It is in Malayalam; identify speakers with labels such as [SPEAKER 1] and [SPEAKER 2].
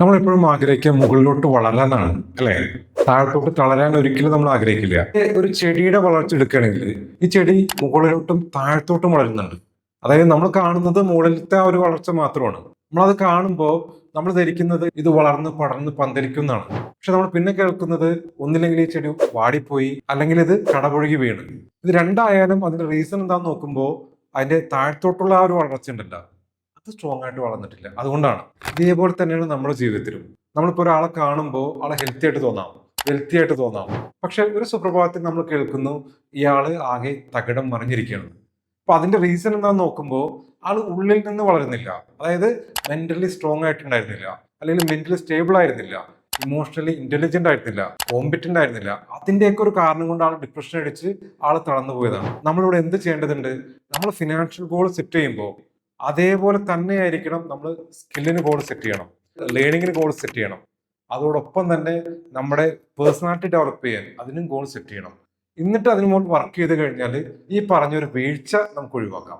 [SPEAKER 1] നമ്മളെപ്പോഴും ആഗ്രഹിക്കുക മുകളിലോട്ട് വളരാനാണ്, അല്ലെ? താഴത്തോട്ട് തളരാൻ ഒരിക്കലും നമ്മൾ ആഗ്രഹിക്കില്ല. ഒരു ചെടിയുടെ വളർച്ച എടുക്കുകയാണെങ്കിൽ ഈ ചെടി മുകളിലോട്ടും താഴത്തോട്ടും വളരുന്നുണ്ട്. അതായത് നമ്മൾ കാണുന്നത് മുകളിലത്തെ ആ ഒരു വളർച്ച മാത്രമാണ്. നമ്മളത് കാണുമ്പോൾ നമ്മൾ ധരിക്കുന്നത് ഇത് വളർന്ന് പടർന്ന് പന്തലിക്കും എന്നാണ്. പക്ഷെ നമ്മൾ പിന്നെ കേൾക്കുന്നത് ഒന്നില്ലെങ്കിൽ ഈ ചെടി വാടിപ്പോയി, അല്ലെങ്കിൽ ഇത് കടപുഴകി വീണ്. ഇത് രണ്ടായാലും അതിന്റെ റീസൺ എന്താന്ന് നോക്കുമ്പോൾ അതിന്റെ താഴത്തോട്ടുള്ള ആ ഒരു വളർച്ച ഉണ്ടല്ലോ, അത് സ്ട്രോങ് ആയിട്ട് വളർന്നിട്ടില്ല. അതുകൊണ്ടാണ്. ഇതേപോലെ തന്നെയാണ് നമ്മുടെ ജീവിതത്തിലും. നമ്മളിപ്പോൾ ഒരാളെ കാണുമ്പോൾ ആളെ ഹെൽത്തി ആയിട്ട് തോന്നാം, വെൽത്തി ആയിട്ട് തോന്നാം. പക്ഷെ ഒരു സുപ്രഭാതത്തിൽ നമ്മൾ കേൾക്കുന്നു ഇയാള് ആകെ തകിടം മറിഞ്ഞിരിക്കുകയാണ്. അപ്പൊ അതിന്റെ റീസൺ എന്താന്ന് നോക്കുമ്പോൾ ആള് ഉള്ളിൽ നിന്ന് വളരുന്നില്ല. അതായത് മെന്റലി സ്ട്രോങ് ആയിട്ടുണ്ടായിരുന്നില്ല, അല്ലെങ്കിൽ മെന്റലി സ്റ്റേബിൾ ആയിരുന്നില്ല, ഇമോഷണലി ഇന്റലിജന്റ് ആയിരുന്നില്ല, കോമ്പറ്റന്റ് ആയിരുന്നില്ല. അതിന്റെയൊക്കെ ഒരു കാരണം കൊണ്ട് ആൾ ഡിപ്രഷൻ അടിച്ച് ആള് തളർന്നു പോയതാണ്. നമ്മളിവിടെ എന്ത് ചെയ്യേണ്ടതുണ്ട്? നമ്മൾ ഫിനാൻഷ്യൽ ഗോൾ സെറ്റ് ചെയ്യുമ്പോൾ അതേപോലെ തന്നെ ആയിരിക്കണം നമ്മൾ സ്കില്ലിന് ഗോൾ സെറ്റ് ചെയ്യണം, ലേണിങ്ങിന് ഗോൾ സെറ്റ് ചെയ്യണം. അതോടൊപ്പം തന്നെ നമ്മുടെ പേഴ്സണാലിറ്റി ഡെവലപ്പ് ചെയ്യാൻ അതിനും ഗോൾ സെറ്റ് ചെയ്യണം. എന്നിട്ട് അതിന് മുകളിൽ വർക്ക് ചെയ്ത് കഴിഞ്ഞാൽ ഈ പറഞ്ഞൊരു വീഴ്ച നമുക്ക് ഒഴിവാക്കാം.